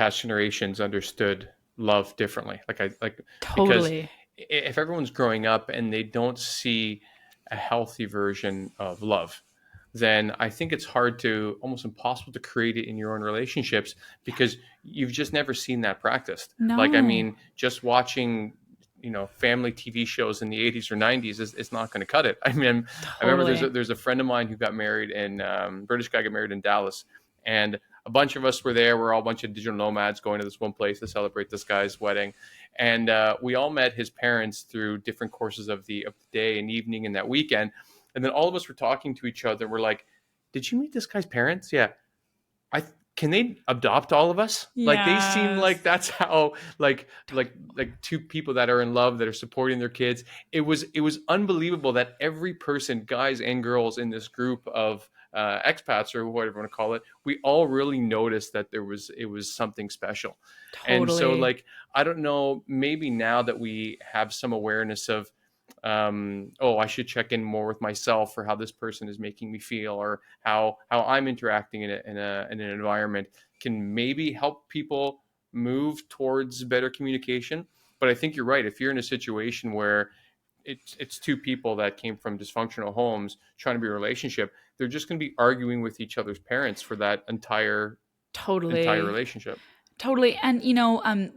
past generations understood love differently. Because Totally. if everyone's growing up and they don't see a healthy version of love, then I think it's hard to, almost impossible to create it in your own relationships because you've just never seen that practiced. Like, I No, mean, just watching, family TV shows in the 80s or 90s is not going to cut it. I mean, I remember totally. there's a friend of mine who got married in, British guy got married in Dallas, and a bunch of us were there. We're all a bunch of digital nomads going to this one place to celebrate this guy's wedding. And we all met his parents through different courses of the day and evening and that weekend. And then all of us were talking to each other. We're like, "Did you meet this guy's parents?" Yeah. I Can they adopt all of us? Like, they seem Yes. like that's how, like two people that are in love, that are supporting their kids. It was unbelievable that every person, guys and girls in this group of expats or whatever you want to call it, we all really noticed that it was something special. And so, Totally. like, I don't know, maybe now that we have some awareness of, oh, I should check in more with myself for how this person is making me feel, or how I'm interacting in an environment, can maybe help people move towards better communication. But I think you're right. If you're in a situation where it's two people that came from dysfunctional homes trying to be a relationship, they're just going to be arguing with each other's parents for that entire Totally. relationship. Totally. And,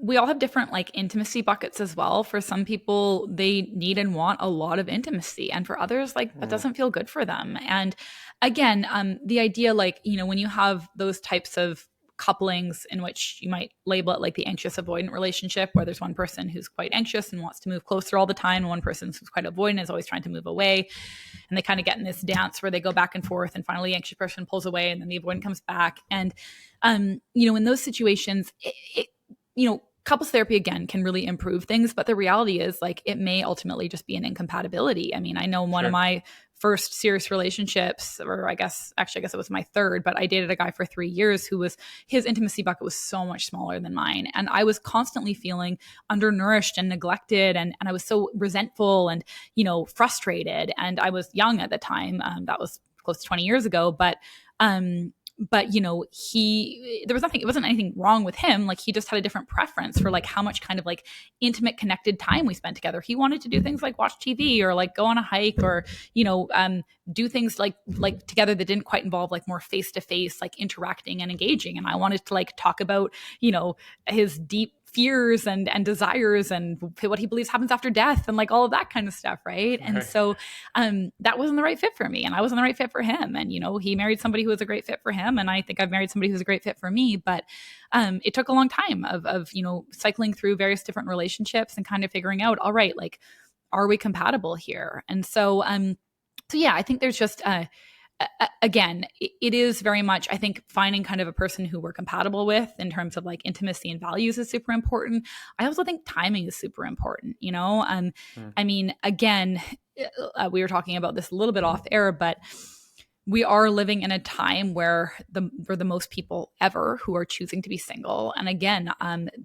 we all have different like intimacy buckets as well. For some people, they need and want a lot of intimacy. And for others, like that Mm, doesn't feel good for them. And again, the idea, like, when you have those types of couplings in which you might label it like the anxious avoidant relationship, where there's one person who's quite anxious and wants to move closer all the time, and one person who's quite avoidant is always trying to move away. And they kind of get in this dance where they go back and forth, and finally the anxious person pulls away and then the avoidant comes back. And in those situations, couples therapy again can really improve things, but the reality is, like, it may ultimately just be an incompatibility. I mean, I know one of sure. my first serious relationships, or I guess it was my third, but I dated a guy for 3 years who was, his intimacy bucket was so much smaller than mine. And I was constantly feeling undernourished and neglected. And I was so resentful and, frustrated. And I was young at the time. That was close to 20 years ago. But there was nothing, it wasn't anything wrong with him. Like, he just had a different preference for like how much kind of like intimate connected time we spent together. He wanted to do things like watch TV or like go on a hike, or do things like together that didn't quite involve like more face to face, like interacting and engaging. And I wanted to like talk about his deep fears and desires and what he believes happens after death and like all of that kind of stuff, right? And Right. so that wasn't the right fit for me, and I wasn't the right fit for him. And he married somebody who was a great fit for him, and I think I've married somebody who's a great fit for me. But it took a long time of cycling through various different relationships and kind of figuring out, all right, like, are we compatible here? And so yeah, I think there's just again, it is very much, I think, finding kind of a person who we're compatible with in terms of like intimacy and values is super important. I also think timing is super important. Mm, I mean, again, we were talking about this a little bit off air, but we are living in a time where we're the most people ever who are choosing to be single. And again,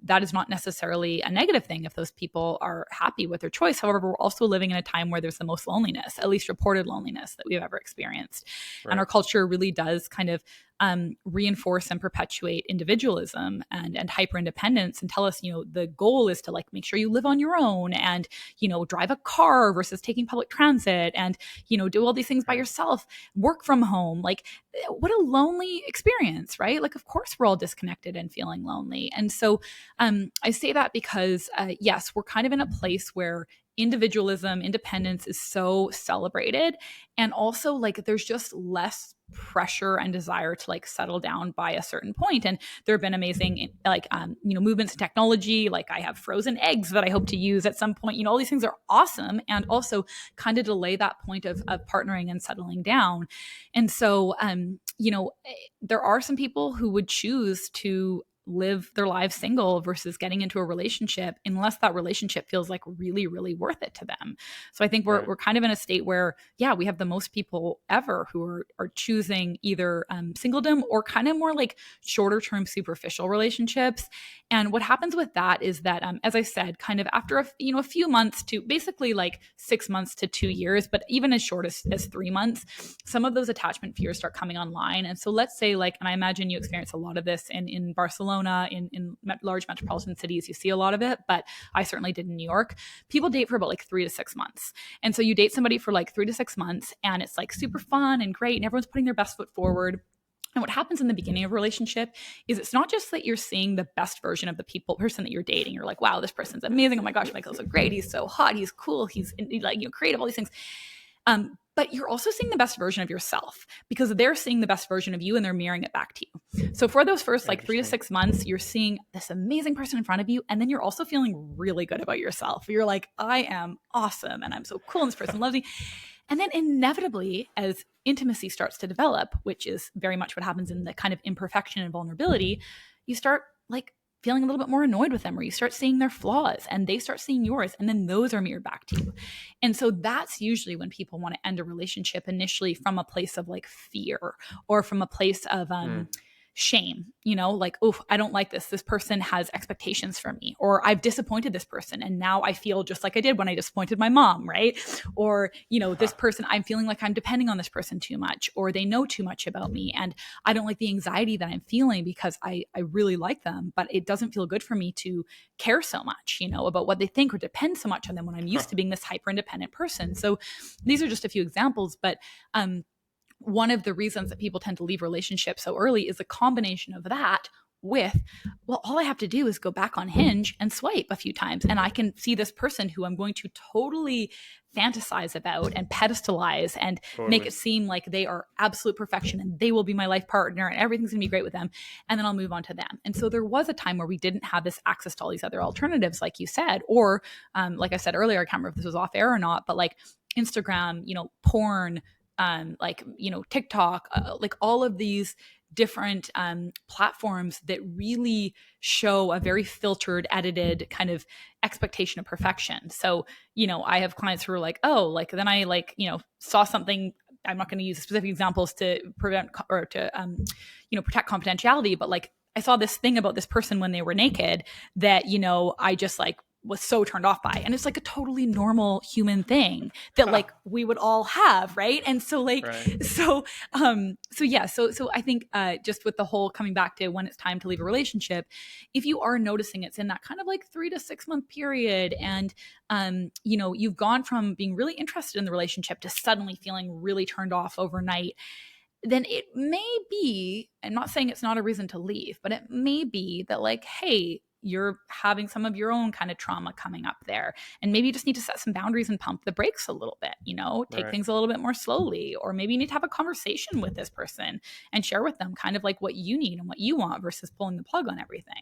that is not necessarily a negative thing if those people are happy with their choice. However, we're also living in a time where there's the most loneliness, at least reported loneliness, that we've ever experienced. And our right. culture really does kind of reinforce and perpetuate individualism and hyper independence, and tell us, the goal is to like make sure you live on your own, and, drive a car versus taking public transit, and, do all these things by Right. yourself, work from home. Like, what a lonely experience, right? Like, of course we're all disconnected and feeling lonely. And so I say that because, yes, we're kind of in a place where individualism, independence is so celebrated. And also, like, there's just less pressure and desire to like settle down by a certain point. And there have been amazing like movements in technology. Like, I have frozen eggs that I hope to use at some point. All these things are awesome, and also kind of delay that point of partnering and settling down. And so there are some people who would choose to live their lives single versus getting into a relationship, unless that relationship feels like really, really worth it to them. So I think Right. we're kind of in a state where, yeah, we have the most people ever who are choosing either singledom or kind of more like shorter term superficial relationships. And what happens with that is that, as I said, kind of after a few months to basically like 6 months to 2 years, but even as short as 3 months, some of those attachment fears start coming online. And so let's say, like, and I imagine you experience a lot of this in Barcelona Barcelona, in large metropolitan cities, you see a lot of it, but I certainly did in New York. People date for about like 3 to 6 months. And so you date somebody for like 3 to 6 months and it's like super fun and great and everyone's putting their best foot forward. And what happens in the beginning of a relationship is it's not just that you're seeing the best version of the person that you're dating. You're like, wow, this person's amazing. Oh my gosh, Michael's so great. He's so hot. He's cool. He's like, creative, all these things. But you're also seeing the best version of yourself because they're seeing the best version of you and they're mirroring it back to you. So for those first like 3 to 6 months, you're seeing this amazing person in front of you. And then you're also feeling really good about yourself. You're like, I am awesome. And I'm so cool. And this person loves me. And then inevitably, as intimacy starts to develop, which is very much what happens in the kind of imperfection and vulnerability, you start like feeling a little bit more annoyed with them, or you start seeing their flaws and they start seeing yours, and then those are mirrored back to you. And so that's usually when people want to end a relationship initially from a place of like fear or from a place of shame, like, oh, I don't like this. This person has expectations from me, or I've disappointed this person. And now I feel just like I did when I disappointed my mom, right? Or, this person, I'm feeling like I'm depending on this person too much, or they know too much about me. And I don't like the anxiety that I'm feeling because I really like them, but it doesn't feel good for me to care so much, about what they think or depend so much on them when I'm used to being this hyper independent person. So these are just a few examples, but, one of the reasons that people tend to leave relationships so early is a combination of that with, well, all I have to do is go back on Hinge and swipe a few times and I can see this person who I'm going to totally fantasize about and pedestalize and make it seem like they are absolute perfection and they will be my life partner and everything's gonna be great with them. And then I'll move on to them. And so there was a time where we didn't have this access to all these other alternatives, like you said, or like I said earlier, I can't remember if this was off air or not, but like Instagram, porn, TikTok, like all of these different platforms that really show a very filtered, edited kind of expectation of perfection. So, I have clients who are like, oh, like then I saw something. I'm not going to use specific examples to prevent or to, protect confidentiality, but like I saw this thing about this person when they were naked that, I just like was so turned off by. And it's like a totally normal human thing that like we would all have. Right. And so like, right. So I think just with the whole coming back to when it's time to leave a relationship, if you are noticing it's in that kind of like 3 to 6 month period and, you've gone from being really interested in the relationship to suddenly feeling really turned off overnight, then it may be, I'm not saying it's not a reason to leave, but it may be that like, hey, you're having some of your own kind of trauma coming up there. And maybe you just need to set some boundaries and pump the brakes a little bit, take things a little bit more slowly. Or maybe you need to have a conversation with this person and share with them kind of like what you need and what you want versus pulling the plug on everything.